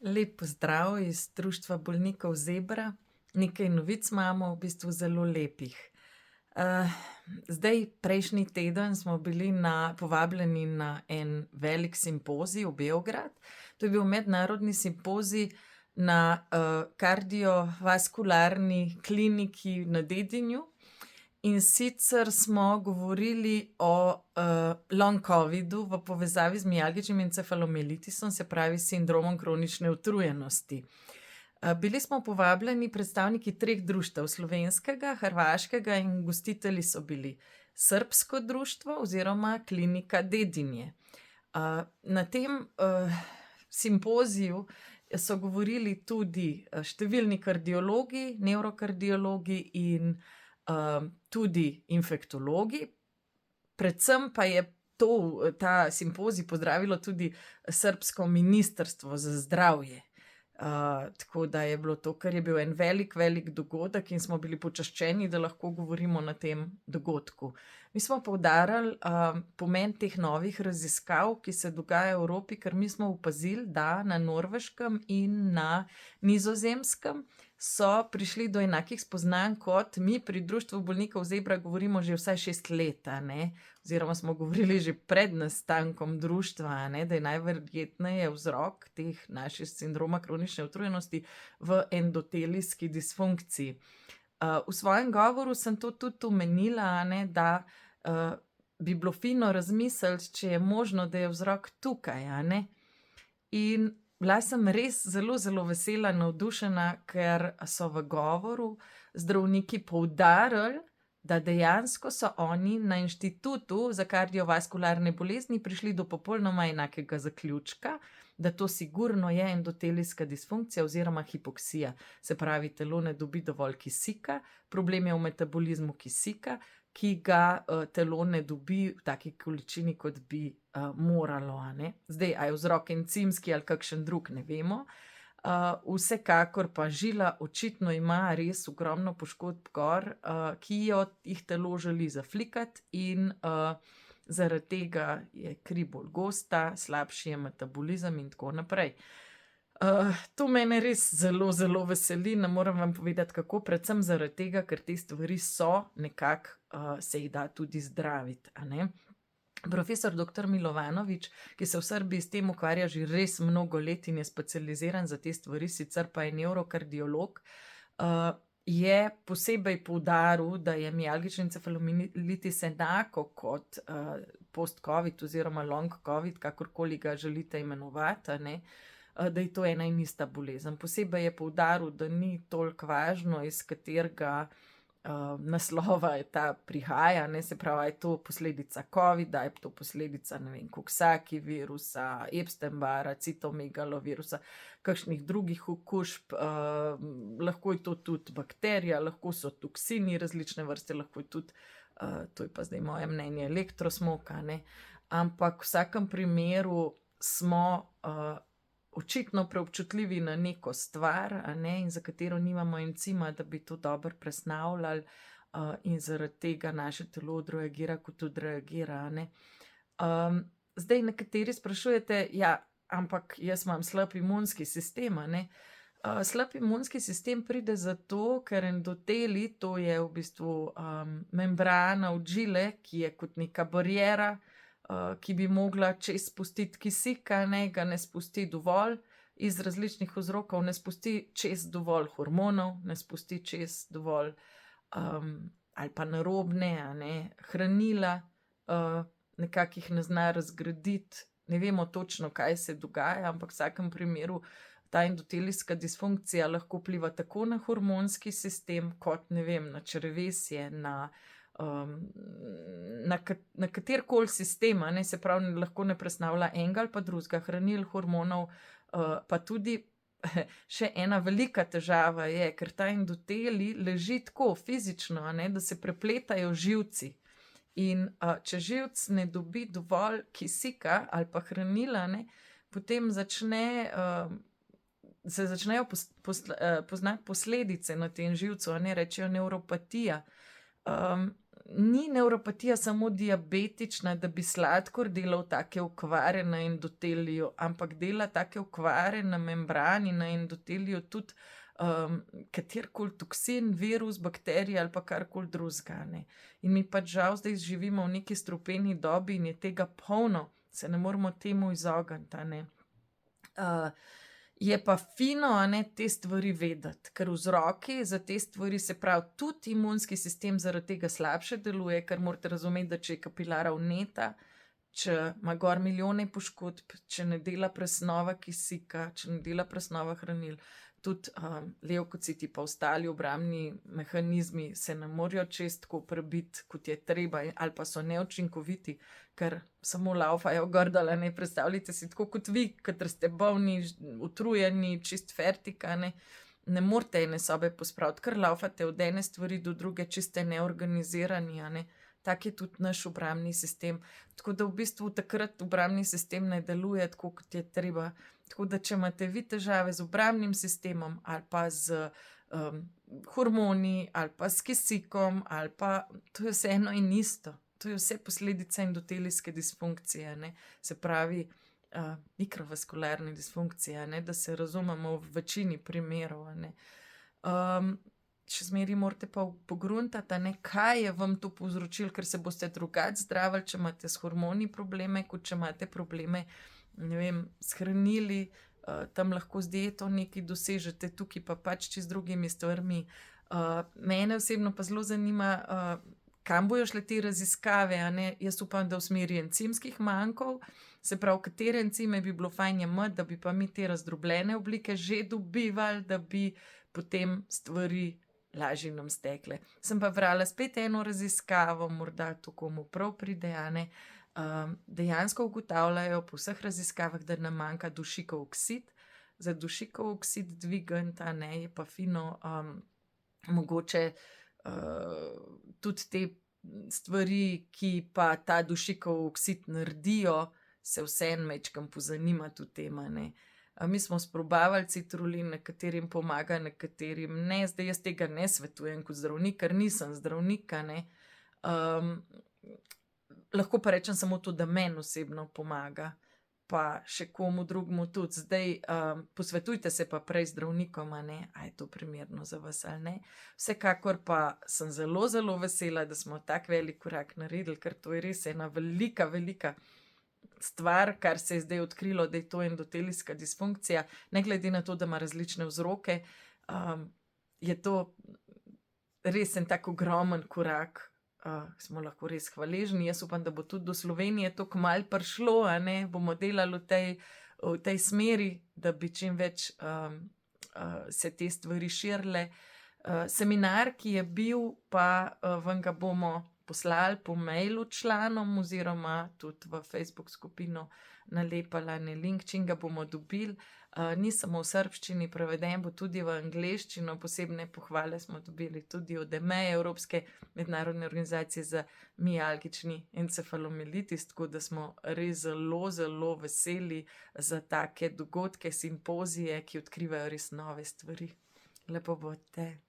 Lep pozdrav iz Društva bolnikov Zebra. Nekaj novic imamo, v bistvu zelo lepih. Prejšnji teden smo bili povabljeni na en velik simpozij v Beograd. To je bil mednarodni simpozij na kardiovaskularni kliniki na Dedinju. In sicer smo govorili o long covidu v povezavi z mialgičnim encefalomielitisom, se pravi sindromom kronične utrujenosti. Bili smo povabljeni predstavniki 3 društev, slovenskega, hrvaškega in gostitelji so bili srbsko društvo oziroma klinika Dedinje. Na tem simpoziju so govorili tudi številni kardiologi, nevrokardiologi in tudi infektologi. Predvsem pa je ta simpozij pozdravilo tudi srbsko ministrstvo za zdravje. Tako da je bilo to, kar je bil en velik dogodek in smo bili počaščeni, da lahko govorimo na tem dogodku. Mi smo poudarjali pomen teh novih raziskav, ki se dogajajo v Evropi, ker mi smo opazili, da na Norveškem in na Nizozemskem so prišli do enakih spoznanj kot mi pri Društvu bolnikov Zebra govorimo že vsaj 6 let, oziroma smo govorili že pred nastankom društva, da je najverjetneje vzrok teh naših sindroma kronične utrujenosti v endotelijski disfunkciji. V svojem govoru sem to tudi omenila, da bi bilo fino razmisliti, če je možno, da je vzrok tukaj, In bila sem res zelo vesela, navdušena, ker so v govoru zdravniki poudarili, da dejansko so oni na Inštitutu za kardiovaskularne bolezni prišli do popolnoma enakega zaključka, da to sigurno je endotelijska disfunkcija oziroma hipoksija. Se pravi, telo ne dobi dovolj kisika, problem je v metabolizmu kisika, ki ga telo ne dobi v taki količini, kot bi moralo. Zdaj, a je vzrok encimski ali kakšen drug, ne vemo. Vsekakor pa žila očitno ima res ogromno poškodb gor, ki jih telo želi zaflikati in zaradi tega je kri bolj gosta, slabši je metabolizem in tako naprej. To mene res zelo veseli, ne morem vam povedati kako, predvsem zaradi tega, ker te stvari so nekako se jih da tudi zdraviti, Profesor dr. Milovanovič, ki se v Srbiji s tem ukvarja že res mnogo let in je specializiran za te stvari, sicer pa je nevrokardiolog, je posebej poudaril, da je mialgični encefalomielitis enako kot post-covid oziroma long covid, kakorkoli ga želite imenovati, da je to ena in ista bolezen. Posebej je poudaril, da ni toliko važno, iz katerega naslova je ta prihaja, se pravi, je to posledica covida, je to posledica, Coxsackie virusa, Epstein-Barra, citomegalovirusa, kakšnih drugih okužb, lahko je to tudi bakterija, lahko so toksini različne vrste, lahko je tudi, to je pa zdaj moje mnenje, elektrosmog, ampak v vsakem primeru smo očitno preobčutljivi na neko stvar, in za katero nimamo encima, da bi to dobro presnavljali, in zaradi tega naše telo odreagira, kot odreagira, Zdaj, nekateri sprašujete, ampak jaz imam slab imunski sistem, Slab imunski sistem pride zato, ker endoteli, to je v bistvu membrana od žile, ki je kot neka bariera, ki bi mogla čez spustiti kisik, ga ne spusti dovolj iz različnih vzrokov, ne spusti čez dovolj hormonov, ne spusti čez dovolj ali pa narobne, hranila, nekako jih ne zna razgraditi, ne vemo točno, kaj se dogaja, ampak v vsakem primeru ta endotelijska disfunkcija lahko vpliva tako na hormonski sistem, kot na črevesje, na katerikoli sistem, se pravi, lahko ne presnavlja enega ali pa drugega, hranil, hormonov, pa tudi še ena velika težava je, ker ta endoteli leži tako fizično, da se prepletajo živci. In če živc ne dobi dovolj kisika ali pa hranila, potem se začnejo poznati posledice na tem živcu, rečejo nevropatija. ni nevropatija samo diabetična, da bi sladkor delal take okvare na endoteliju, ampak dela take okvare na membrani, na endoteliju tudi katerikoli toksin, virus, bakterija ali pa karkoli drugega, ne. In mi pač žal zdaj živimo v neki strupeni dobi in je tega polno, se ne moremo temu izogniti, a ne. Je pa fino, a ne, te stvari vedeti, ker vzroki za te stvari, se pravi, tudi imunski sistem zaradi tega slabše deluje, ker morate razumeti, da če je kapilara vneta, če ima gor milijone poškodb, če ne dela presnova kisika, če ne dela presnova hranil, tudi levkociti pa ostali obrambni mehanizmi se ne morejo čez tako prebiti, kot je treba, ali pa so neučinkoviti, ker samo laufajo gor dol, ne, predstavljajte si tako kot vi, kadar ste bolni, utrujeni, čist fertik, ne morete ene sobe pospraviti, ker laufate od ene stvari do druge, čiste neorganizirani, ne. Tak je tudi naš obrambni sistem. Tako da v bistvu takrat obrambni sistem ne deluje tako, kot je treba. Tako da, če imate vi težave z obrambnim sistemom ali pa z hormoni ali pa s kisikom ali pa, to je vse eno in isto. To je vse posledica endotelijske disfunkcije, ne. Se pravi, mikrovaskularne disfunkcije, ne, da se razumemo v večini primerov, ne. Še zmeraj morate pa pogruntati, ne, kaj je vam to povzročilo, ker se boste drugače zdravili, če imate s hormoni probleme, kot če imate probleme, ne vem, s hranili, tam lahko z dieto nekaj dosežete, tukaj pa pač čez drugimi stvarmi. Mene osebno pa zelo zanima, kam bojo šle te raziskave, a ne. Jaz upam, da v smeri encimskih mankov, se pravi, katere encime bi bilo fajn imeti, da bi pa mi te razdrobljene oblike že dobivali, da bi potem stvari lažje nam stekle. Sem pa brala spet eno raziskavo, morda to komu prav pride, a ne. Dejansko ugotavljajo po vseh raziskavah, da nam manjka dušikov oksid. Za dušikov oksid dvigniti, a ne, je pa fino mogoče tudi te stvari, ki pa ta dušikov oksid naredijo, se vseeno majčkeno pozanimati o tem, a ne. Mi smo sprobavali citrulin, nekaterim pomaga, nekaterim ne. Zdaj jaz tega ne svetujem kot zdravnik, ker nisem zdravnik, a ne. Lahko pa rečem samo to, da meni osebno pomaga, pa še komu drugemu tudi. Zdaj posvetujte se pa prej z zdravnikom, a ne, a je to primerno za vas ali ne. Vsekakor pa sem zelo, zelo vesela, da smo tak velik korak naredili, ker to je res ena velika, velika stvar, kar se je zdaj odkrilo, da je to endotelijska disfunkcija, ne glede na to, da ima različne vzroke, je to res en tak ogromen korak, smo lahko res hvaležni. Jaz upam, da bo tudi do Slovenije to kmalu prišlo, a ne, bomo delali v tej smeri, da bi čim več se te stvari širile. Seminar, ki je bil, pa vam ga bomo poslali po mailu članom oziroma tudi v Facebook skupino nalepala en link, čim ga bomo dobili. Ni samo v srbščini, preveden bo tudi v angleščino, posebne pohvale smo dobili tudi od EMEA, Evropske mednarodne organizacije za mialgični encefalomelitis, tako da smo res zelo, zelo veseli za take dogodke, simpozije, ki odkrivajo res nove stvari. Lepo bodite.